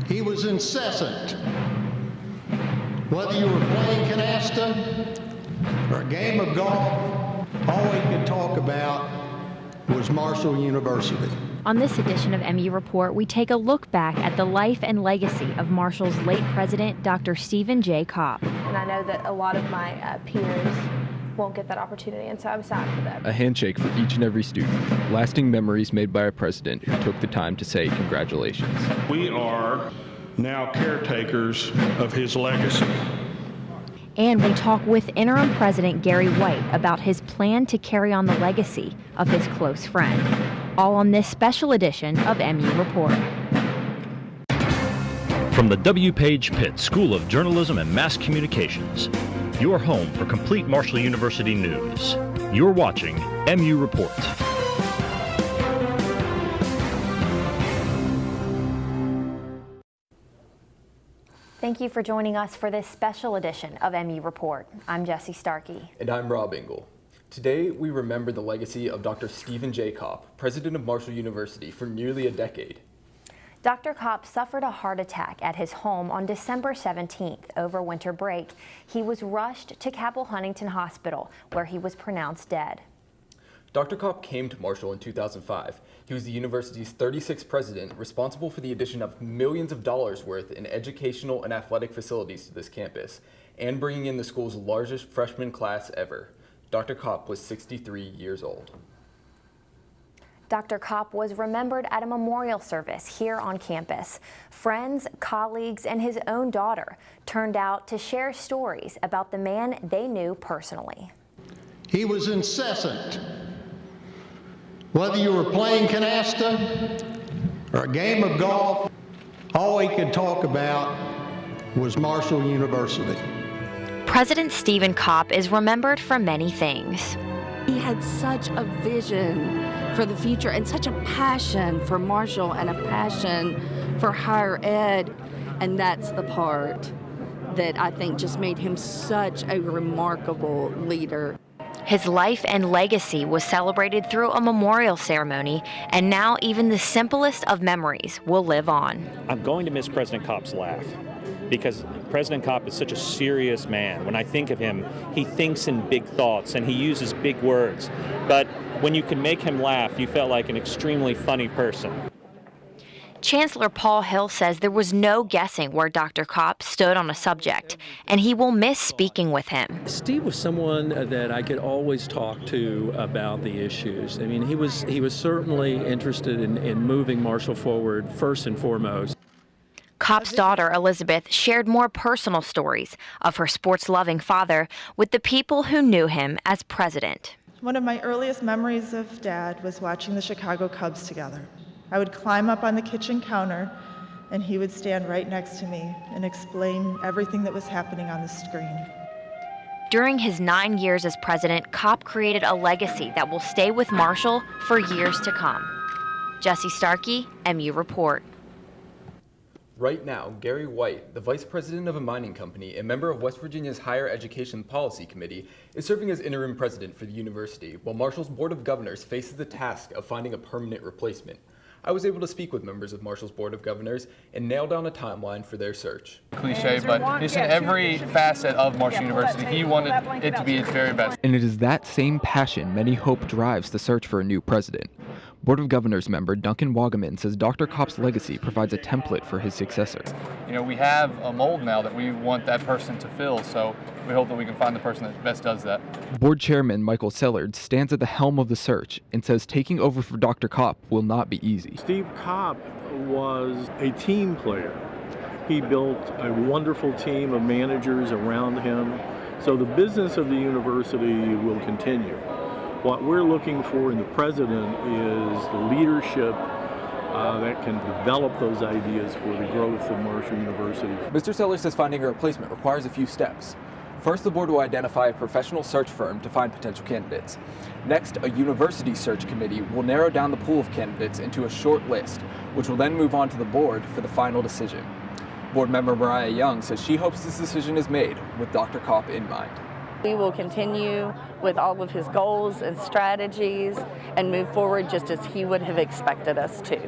He was incessant. Whether you were playing canasta or a game of golf, all he could talk about was Marshall University. On this edition of MU Report, we take a look back at the life and legacy of Marshall's late president, Dr. Stephen J. Kopp. And I know that a lot of my peers won't get that opportunity, and so I'm sad for them. A handshake for each and every student. Lasting memories made by a president who took the time to say congratulations. We are now caretakers of his legacy. And we talk with interim president Gary White about his plan to carry on the legacy of his close friend. All on this special edition of MU Report. From the W. Page Pitt School of Journalism and Mass Communications, your home for complete Marshall University news. You're watching MU Report. Thank you for joining us for this special edition of MU Report. I'm Jessie Starkey. And I'm Rob Engel. Today, we remember the legacy of Dr. Stephen J. Kopp, president of Marshall University for nearly a decade. Dr. Kopp suffered a heart attack at his home on December 17th over winter break. He was rushed to Cabell Huntington Hospital, where he was pronounced dead. Dr. Kopp came to Marshall in 2005. He was the university's 36th president, responsible for the addition of millions of dollars worth in educational and athletic facilities to this campus, and bringing in the school's largest freshman class ever. Dr. Kopp was 63 years old. Dr. Kopp was remembered at a memorial service here on campus. Friends, colleagues, and his own daughter turned out to share stories about the man they knew personally. He was incessant. Whether you were playing canasta or a game of golf, all he could talk about was Marshall University. President Stephen Kopp is remembered for many things. He had such a vision for the future and such a passion for Marshall and a passion for higher ed, and that's the part that I think just made him such a remarkable leader. His life and legacy was celebrated through a memorial ceremony, and now even the simplest of memories will live on. I'm going to miss President Kopp's laugh, because President Kopp is such a serious man. When I think of him, he thinks in big thoughts and he uses big words. But when you can make him laugh, you felt like an extremely funny person. Chancellor Paul Hill says there was no guessing where Dr. Kopp stood on a subject, and he will miss speaking with him. Steve was someone that I could always talk to about the issues. I mean, he was certainly interested in moving Marshall forward first and foremost. Kopp's daughter, Elizabeth, shared more personal stories of her sports-loving father with the people who knew him as president. One of my earliest memories of Dad was watching the Chicago Cubs together. I would climb up on the kitchen counter, and he would stand right next to me and explain everything that was happening on the screen. During his 9 years as president, Kopp created a legacy that will stay with Marshall for years to come. Jessie Starkey, MU Report. Right now, Gary White, the vice president of a mining company and member of West Virginia's Higher Education Policy Committee, is serving as interim president for the university, while Marshall's Board of Governors faces the task of finding a permanent replacement. I was able to speak with members of Marshall's Board of Governors and nail down a timeline for their search. Cliche, but just in every facet of Marshall University, he wanted it to be its very best. And it is that same passion many hope drives the search for a new president. Board of Governors member Duncan Wagaman says Dr. Kopp's legacy provides a template for his successor. You know, we have a mold now that we want that person to fill, so we hope that we can find the person that best does that. Board Chairman Michael Sellard stands at the helm of the search and says taking over for Dr. Kopp will not be easy. Steve Kopp was a team player. He built a wonderful team of managers around him, so the business of the university will continue. What we're looking for in the president is the leadership that can develop those ideas for the growth of Marshall University. Mr. Sellers says finding a replacement requires a few steps. First, the board will identify a professional search firm to find potential candidates. Next, a university search committee will narrow down the pool of candidates into a short list, which will then move on to the board for the final decision. Board member Mariah Young says she hopes this decision is made with Dr. Kopp in mind. We will continue with all of his goals and strategies and move forward just as he would have expected us to.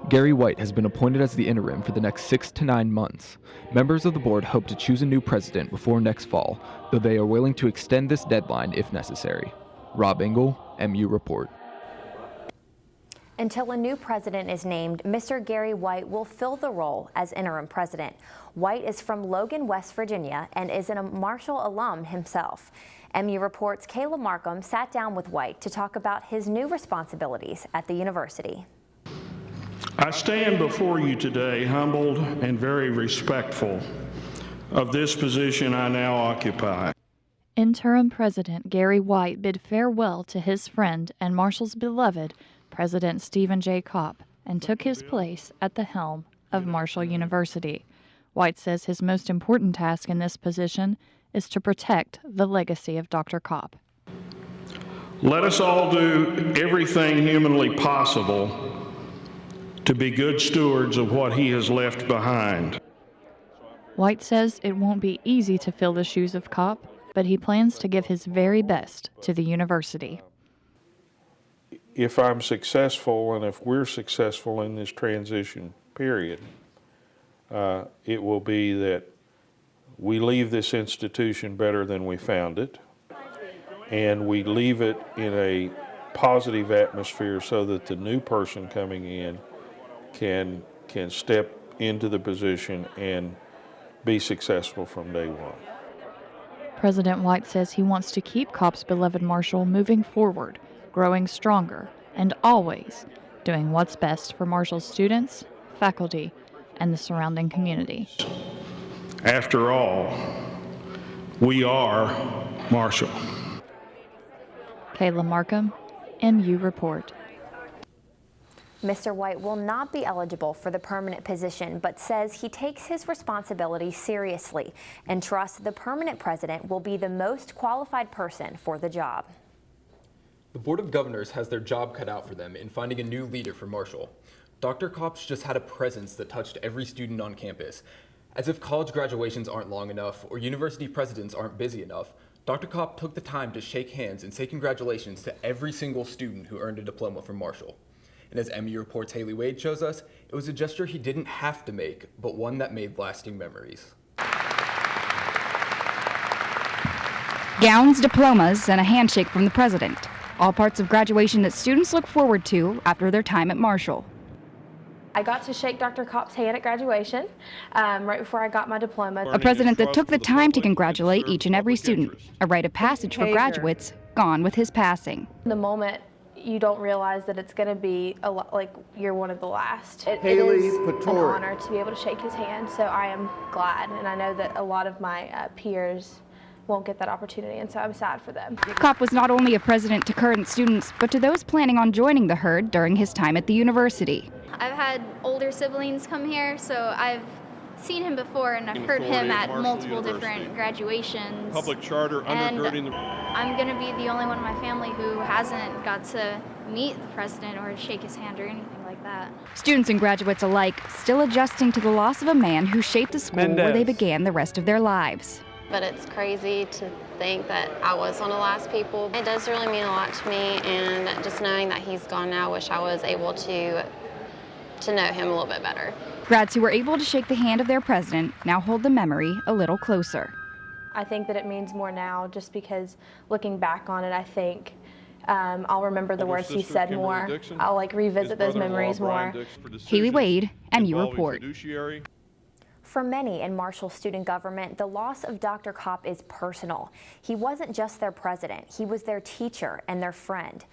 Gary White has been appointed as the interim for the next 6 to 9 months. Members of the board hope to choose a new president before next fall, though they are willing to extend this deadline if necessary. Rob Engel, MU Report. Until a new president is named, Mr. Gary White will fill the role as interim president. White is from Logan, West Virginia, and is a Marshall alum himself. MU Report's Kayla Markham sat down with White to talk about his new responsibilities at the university. I stand before you today humbled and very respectful of this position I now occupy. Interim President Gary White bid farewell to his friend and Marshall's beloved President Stephen J. Kopp and took his place at the helm of Marshall University. White says his most important task in this position is to protect the legacy of Dr. Kopp. Let us all do everything humanly possible to be good stewards of what he has left behind. White says it won't be easy to fill the shoes of Kopp, but he plans to give his very best to the university. If I'm successful and if we're successful in this transition period, it will be that we leave this institution better than we found it, and we leave it in a positive atmosphere so that the new person coming in can step into the position and be successful from day one. President White says he wants to keep Kopp's beloved Marshall moving forward, growing stronger, and always doing what's best for Marshall's students, faculty, and the surrounding community. After all, we are Marshall. Kayla Markham, MU Report. Mr. White will not be eligible for the permanent position, but says he takes his responsibility seriously and trusts the permanent president will be the most qualified person for the job. The Board of Governors has their job cut out for them in finding a new leader for Marshall. Dr. Kopp's just had a presence that touched every student on campus. As if college graduations aren't long enough or university presidents aren't busy enough, Dr. Kopp took the time to shake hands and say congratulations to every single student who earned a diploma from Marshall. And as MU Report's Haley Wade shows us, it was a gesture he didn't have to make, but one that made lasting memories. Gowns, diplomas, and a handshake from the president. All parts of graduation that students look forward to after their time at Marshall. I got to shake Dr. Kopp's hand at graduation right before I got my diploma. A president that took the time to congratulate each and every student. A rite of passage for graduates gone with his passing. The moment you don't realize that it's going to be like you're one of the last. It Haley is Patori. an honor to be able to shake his hand, so I am glad, and I know that a lot of my peers won't get that opportunity, and so I'm sad for them. Kopp was not only a president to current students, but to those planning on joining the herd during his time at the university. I've had older siblings come here, so I've seen him before, and I've heard him at multiple different graduations. Public charter undergirding the... I'm going to be the only one in my family who hasn't got to meet the president or shake his hand or anything like that. Students and graduates alike still adjusting to the loss of a man who shaped the school where they began the rest of their lives. But it's crazy to think that I was one of the last people. It does really mean a lot to me, and just knowing that he's gone now, I wish I was able to know him a little bit better. Grads who were able to shake the hand of their president now hold the memory a little closer. I think that it means more now just because looking back on it, I think I'll remember the words he said more. I'll revisit those memories more. Haley Wade, MU Report. For many in Marshall student government, the loss of Dr. Kopp is personal. He wasn't just their president, he was their teacher and their friend.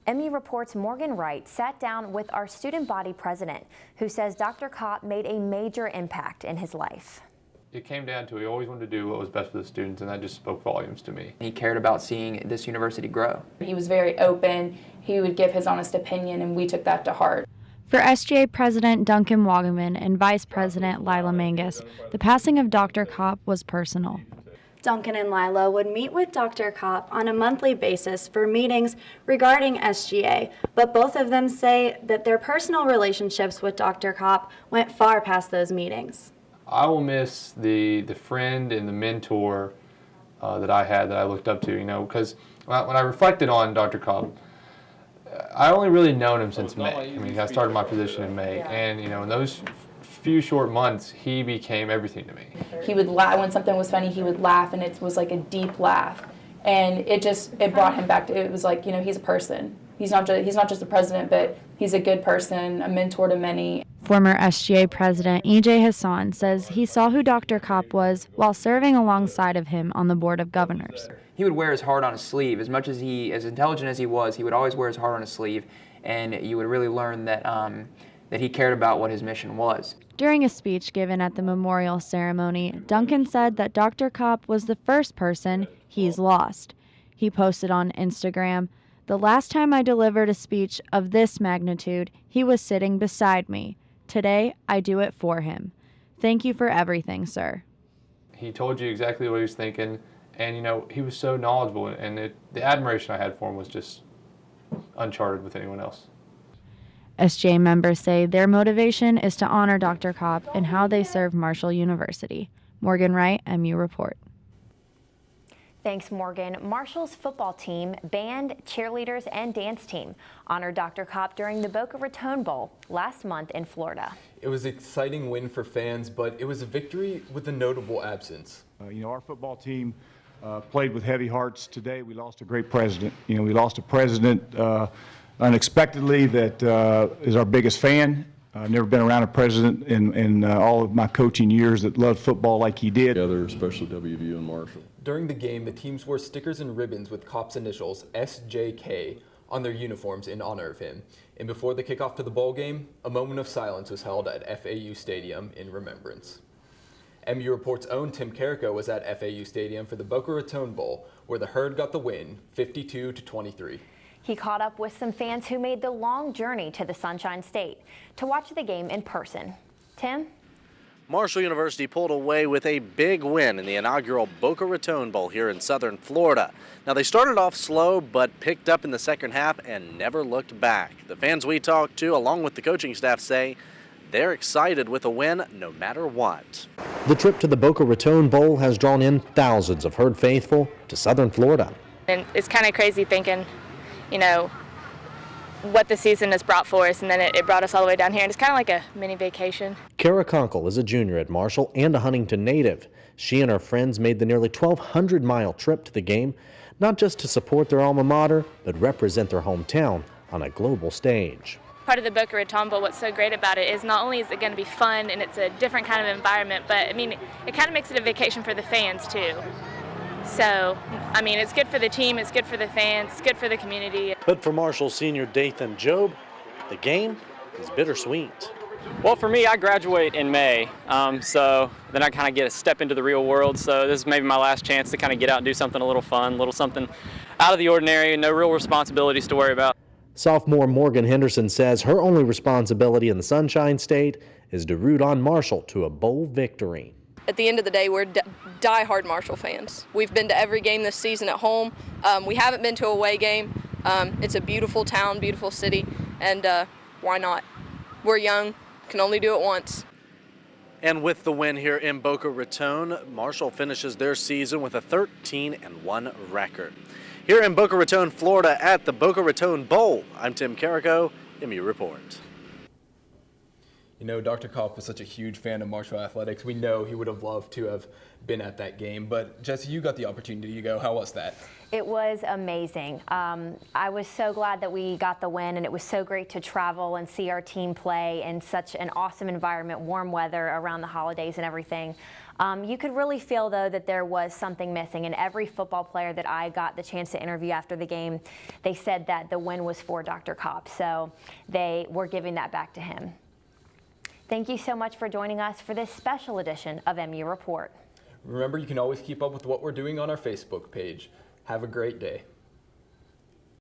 MU Report's Morgan Wright sat down with our student body president, who says Dr. Kopp made a major impact in his life. It came down to he always wanted to do what was best for the students, and that just spoke volumes to me. He cared about seeing this university grow. He was very open, he would give his honest opinion, and we took that to heart. For SGA President Duncan Wagaman and Vice President Lila Mangus, the passing of Dr. Kopp was personal. Duncan and Lila would meet with Dr. Kopp on a monthly basis for meetings regarding SGA, but both of them say that their personal relationships with Dr. Kopp went far past those meetings. I will miss the friend and the mentor that I had that I looked up to, because when I reflected on Dr. Kopp, I only really known him since May. I mean, I started my position in May, and you know, in those few short months, he became everything to me. He would laugh when something was funny. He would laugh, and it was like a deep laugh, and it brought him back to. It was like, you know, he's a person. He's not just the president, but he's a good person, a mentor to many. Former SGA President E.J. Hassan says he saw who Dr. Kopp was while serving alongside of him on the Board of Governors. He would wear his heart on his sleeve. As much as as intelligent as he would always wear his heart on his sleeve, and you would really learn that that he cared about what his mission was. During a speech given at the memorial ceremony, Duncan said that Dr. Kopp was the first person he's lost. He posted on Instagram, "The last time I delivered a speech of this magnitude, he was sitting beside me. Today, I do it for him. Thank you for everything, sir." He told you exactly what he was thinking, and you know, he was so knowledgeable, and the admiration I had for him was just uncharted with anyone else. SGA members say their motivation is to honor Dr. Kopp and how they serve Marshall University. Morgan Wright, MU Report. Thanks, Morgan. Marshall's football team, band, cheerleaders, and dance team honored Dr. Kopp during the Boca Raton Bowl last month in Florida. It was an exciting win for fans, but it was a victory with a notable absence. You know, our football team played with heavy hearts today. We lost a great president. You know, we lost a president unexpectedly that is our biggest fan. I've never been around a president in all of my coaching years that loved football like he did. Especially WVU and Marshall. During the game, the teams wore stickers and ribbons with Kopp's initials, SJK, on their uniforms in honor of him. And before the kickoff to the bowl game, a moment of silence was held at FAU Stadium in remembrance. MU Report's own Tim Carrico was at FAU Stadium for the Boca Raton Bowl, where the Herd got the win, 52-23. He caught up with some fans who made the long journey to the Sunshine State to watch the game in person. Tim? Marshall University pulled away with a big win in the inaugural Boca Raton Bowl here in southern Florida. Now, they started off slow but picked up in the second half and never looked back. The fans we talked to, along with the coaching staff, say they're excited with a win no matter what. The trip to the Boca Raton Bowl has drawn in thousands of Herd faithful to southern Florida. And it's kind of crazy thinking, you know, what the season has brought for us, and then it brought us all the way down here, and it's kind of like a mini vacation. Kara Conkle is a junior at Marshall and a Huntington native. She and her friends made the nearly 1,200-mile trip to the game, not just to support their alma mater, but represent their hometown on a global stage. Part of the Boca Raton Bowl, what's so great about it is not only is it going to be fun and it's a different kind of environment, but I mean, it kind of makes it a vacation for the fans too. So, I mean, it's good for the team, it's good for the fans, it's good for the community. But for Marshall senior Dathan Job, the game is bittersweet. Well, for me, I graduate in May, so then I kind of get a step into the real world. So this is maybe my last chance to kind of get out and do something a little fun, a little something out of the ordinary, no real responsibilities to worry about. Sophomore Morgan Henderson says her only responsibility in the Sunshine State is to root on Marshall to a bowl victory. At the end of the day, we're die-hard Marshall fans. We've been to every game this season at home. We haven't been to a away game. It's a beautiful town, beautiful city, and why not? We're young, can only do it once. And with the win here in Boca Raton, Marshall finishes their season with a 13-1 record. Here in Boca Raton, Florida at the Boca Raton Bowl, I'm Tim Carrico, MU Report. You know, Dr. Kopp was such a huge fan of Marshall athletics. We know he would have loved to have been at that game. But Jesse, you got the opportunity to go. How was that? It was amazing. I was so glad that we got the win, and it was so great to travel and see our team play in such an awesome environment, warm weather around the holidays and everything. You could really feel, though, that there was something missing, and every football player that I got the chance to interview after the game, they said that the win was for Dr. Kopp, so they were giving that back to him. Thank you so much for joining us for this special edition of MU Report. Remember, you can always keep up with what we're doing on our Facebook page. Have a great day.